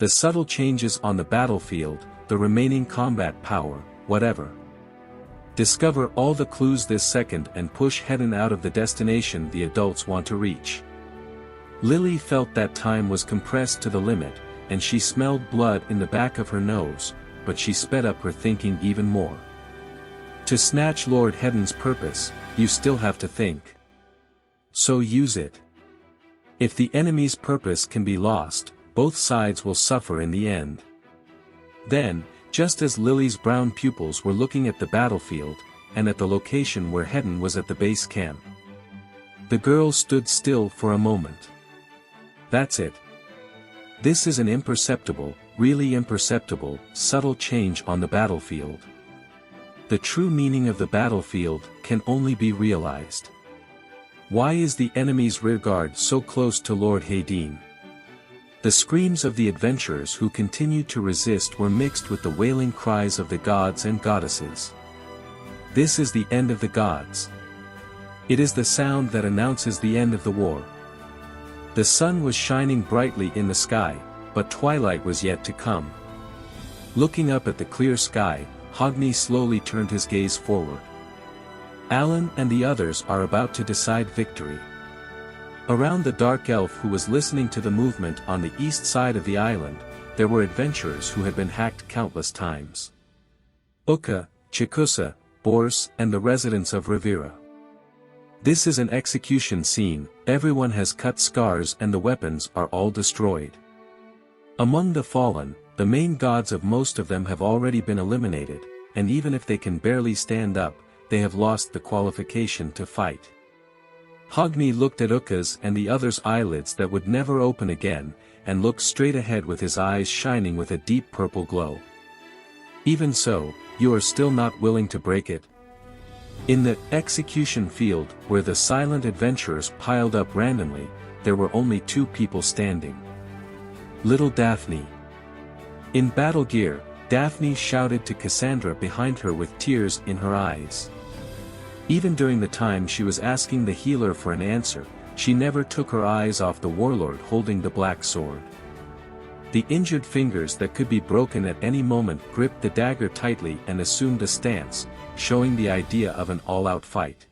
The subtle changes on the battlefield, the remaining combat power, whatever. Discover all the clues this second and push Hedon out of the destination the adults want to reach. Lily felt that time was compressed to the limit, and she smelled blood in the back of her nose, but she sped up her thinking even more. To snatch Lord Hedon's purpose, you still have to think. So use it. If the enemy's purpose can be lost, both sides will suffer in the end. Then, just as Lily's brown pupils were looking at the battlefield, and at the location where Hedon was at the base camp, the girl stood still for a moment. That's it. This is an imperceptible, really imperceptible, subtle change on the battlefield. The true meaning of the battlefield can only be realized. Why is the enemy's rearguard so close to Lord Hedin? The screams of the adventurers who continued to resist were mixed with the wailing cries of the gods and goddesses. This is the end of the gods. It is the sound that announces the end of the war. The sun was shining brightly in the sky, but twilight was yet to come. Looking up at the clear sky, Hofni slowly turned his gaze forward. Alan and the others are about to decide victory. Around the dark elf who was listening to the movement on the east side of the island, there were adventurers who had been hacked countless times. Uka, Chikusa, Bors, and the residents of Rivera. This is an execution scene, everyone has cut scars and the weapons are all destroyed. Among the fallen, the main gods of most of them have already been eliminated, and even if they can barely stand up, they have lost the qualification to fight. Hofni looked at Uka's and the others' eyelids that would never open again, and looked straight ahead with his eyes shining with a deep purple glow. Even so, you are still not willing to break it. In the execution field, where the silent adventurers piled up randomly, there were only two people standing. Little Daphne. In battle gear, Daphne shouted to Cassandra behind her with tears in her eyes. Even during the time she was asking the healer for an answer, she never took her eyes off the warlord holding the black sword. The injured fingers that could be broken at any moment gripped the dagger tightly and assumed a stance, showing the idea of an all-out fight.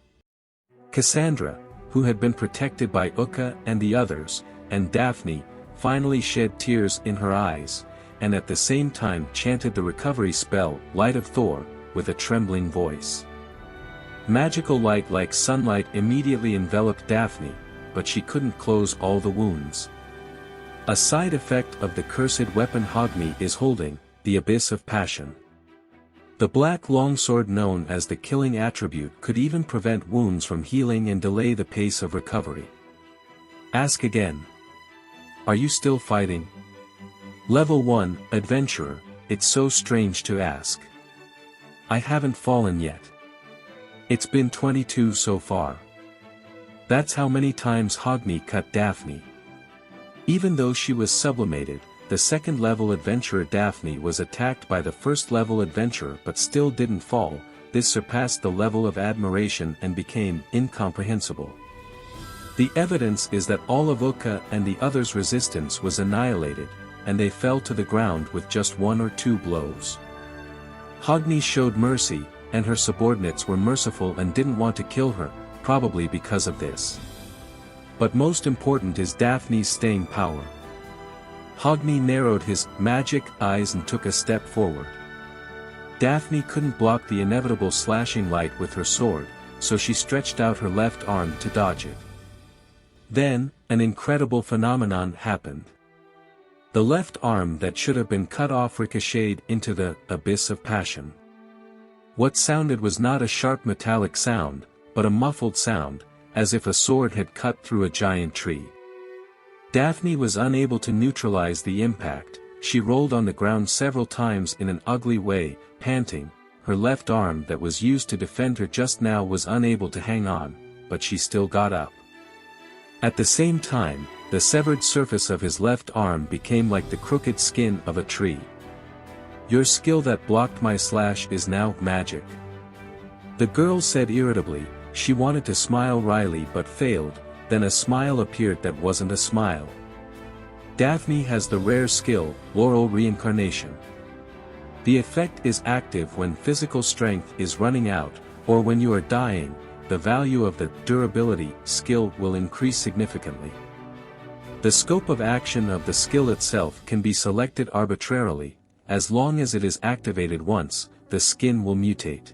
Cassandra, who had been protected by Uka and the others, and Daphne, finally shed tears in her eyes, and at the same time chanted the recovery spell, Light of Thor, with a trembling voice. Magical light like sunlight immediately enveloped Daphne, but she couldn't close all the wounds. A side effect of the cursed weapon Hofni is holding, the Abyss of Passion. The black longsword known as the killing attribute could even prevent wounds from healing and delay the pace of recovery. Ask again. Are you still fighting? Level 1, Adventurer, it's so strange to ask. I haven't fallen yet. It's been 22 so far. That's how many times Hofni cut Daphne. Even though she was sublimated, the second-level adventurer Daphne was attacked by the first-level adventurer but still didn't fall. This surpassed the level of admiration and became incomprehensible. The evidence is that all of Uka and the others' resistance was annihilated, and they fell to the ground with just 1 or 2 blows. Hofni showed mercy, and her subordinates were merciful and didn't want to kill her, probably because of this. But most important is Daphne's staying power. Hofni narrowed his magic eyes and took a step forward. Daphne couldn't block the inevitable slashing light with her sword, so she stretched out her left arm to dodge it. Then, an incredible phenomenon happened. The left arm that should have been cut off ricocheted into the Abyss of Passion. What sounded was not a sharp metallic sound, but a muffled sound, as if a sword had cut through a giant tree. Daphne was unable to neutralize the impact. She rolled on the ground several times in an ugly way, panting. Her left arm that was used to defend her just now was unable to hang on, but she still got up. At the same time, the severed surface of his left arm became like the crooked skin of a tree. Your skill that blocked my slash is now magic. The girl said irritably. She wanted to smile wryly but failed, then a smile appeared that wasn't a smile. Daphne has the rare skill, Laurel Reincarnation. The effect is active when physical strength is running out, or when you are dying. The value of the durability skill will increase significantly. The scope of action of the skill itself can be selected arbitrarily. As long as it is activated once, the skin will mutate.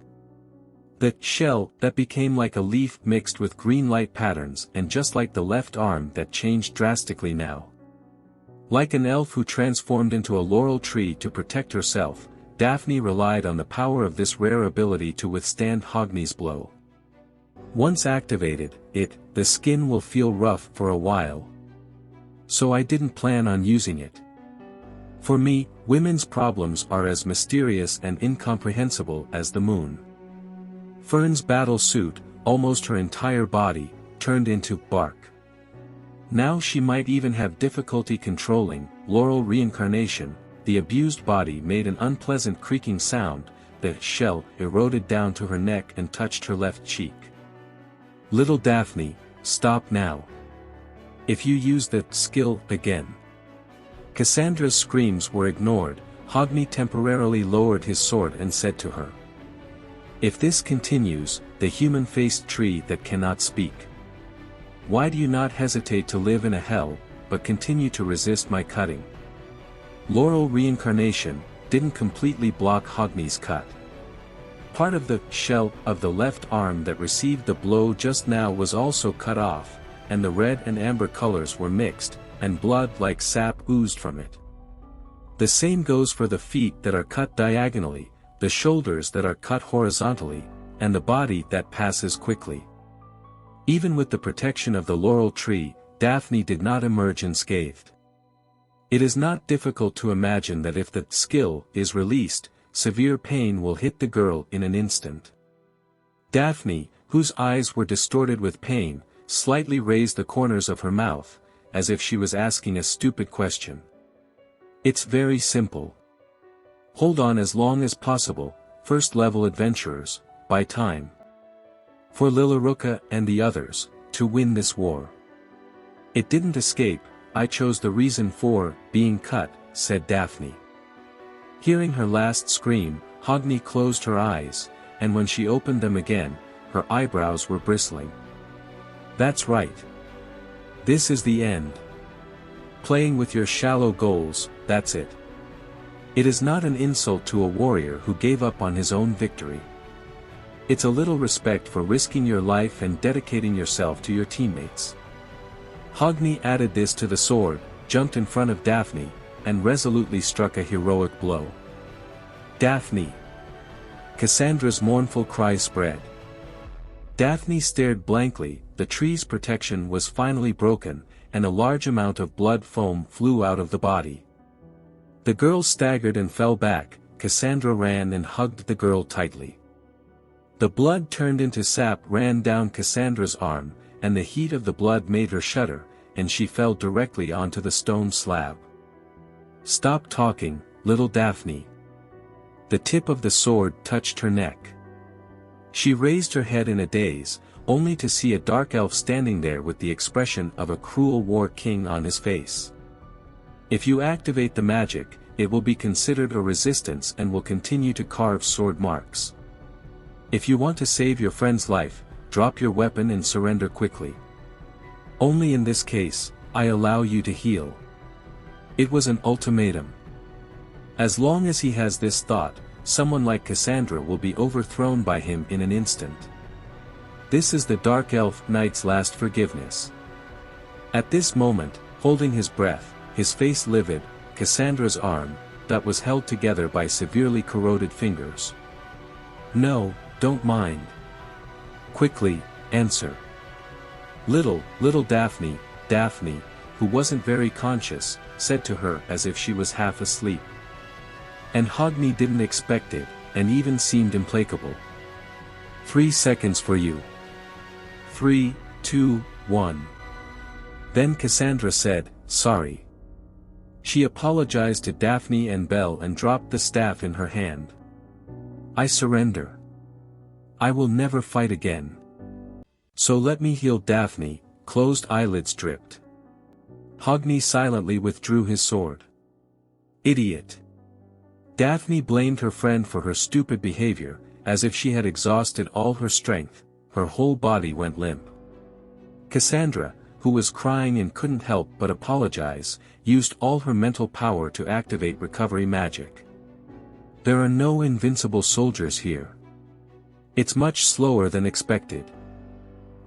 The shell that became like a leaf mixed with green light patterns, and just like the left arm that changed drastically now. Like an elf who transformed into a laurel tree to protect herself, Daphne relied on the power of this rare ability to withstand Hofni's blow. Once activated, the skin will feel rough for a while. So I didn't plan on using it. For me, women's problems are as mysterious and incomprehensible as the moon. Fern's battle suit, almost her entire body, turned into bark. Now she might even have difficulty controlling Laurel Reincarnation. The abused body made an unpleasant creaking sound. The shell eroded down to her neck and touched her left cheek. Little Daphne, stop now. If you use the skill again. Cassandra's screams were ignored. Hofni temporarily lowered his sword and said to her, "If this continues, the human-faced tree that cannot speak. Why do you not hesitate to live in a hell, but continue to resist my cutting?" Laurel Reincarnation didn't completely block Hofni's cut. Part of the shell of the left arm that received the blow just now was also cut off, and the red and amber colors were mixed, and blood like sap oozed from it. The same goes for the feet that are cut diagonally, the shoulders that are cut horizontally, and the body that passes quickly. Even with the protection of the laurel tree, Daphne did not emerge unscathed. It is not difficult to imagine that if the skill is released, severe pain will hit the girl in an instant. Daphne, whose eyes were distorted with pain, slightly raised the corners of her mouth, as if she was asking a stupid question. "It's very simple. Hold on as long as possible, first-level adventurers, buy time. For Lilaruka and the others, to win this war." "It didn't escape, I chose the reason for being cut," said Daphne. Hearing her last scream, Hofni closed her eyes, and when she opened them again, her eyebrows were bristling. "That's right. This is the end. Playing with your shallow goals, that's it. It is not an insult to a warrior who gave up on his own victory. It's a little respect for risking your life and dedicating yourself to your teammates." Hofni added this to the sword, jumped in front of Daphne, and resolutely struck a heroic blow. "Daphne!" Cassandra's mournful cry spread. Daphne stared blankly. The tree's protection was finally broken, and a large amount of blood foam flew out of the body. The girl staggered and fell back. Cassandra ran and hugged the girl tightly. The blood turned into sap ran down Cassandra's arm, and the heat of the blood made her shudder, and she fell directly onto the stone slab. "Stop talking, little Daphne." The tip of the sword touched her neck. She raised her head in a daze, only to see a dark elf standing there with the expression of a cruel war king on his face. "If you activate the magic, it will be considered a resistance and will continue to carve sword marks. If you want to save your friend's life, drop your weapon and surrender quickly. Only in this case, I allow you to heal." It was an ultimatum. As long as he has this thought, someone like Cassandra will be overthrown by him in an instant. This is the Dark Elf Knight's last forgiveness. At this moment, holding his breath, his face livid, Cassandra's arm, that was held together by severely corroded fingers. "No, don't mind. Quickly, answer." Little Daphne, who wasn't very conscious, said to her as if she was half asleep. And Hofni didn't expect it, and even seemed implacable. 3 seconds for you. 3, 2, 1. Then Cassandra said, "Sorry." She apologized to Daphne and Belle and dropped the staff in her hand. "I surrender. I will never fight again. So let me heal." Daphne, closed eyelids dripped. Hofni silently withdrew his sword. Idiot. Daphne blamed her friend for her stupid behavior, as if she had exhausted all her strength. Her whole body went limp. Cassandra, who was crying and couldn't help but apologize, used all her mental power to activate recovery magic. There are no invincible soldiers here. It's much slower than expected.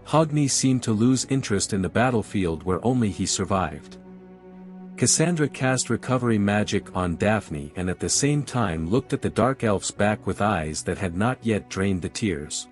Hofni seemed to lose interest in the battlefield where only he survived. Cassandra cast recovery magic on Daphne and at the same time looked at the dark elf's back with eyes that had not yet drained the tears.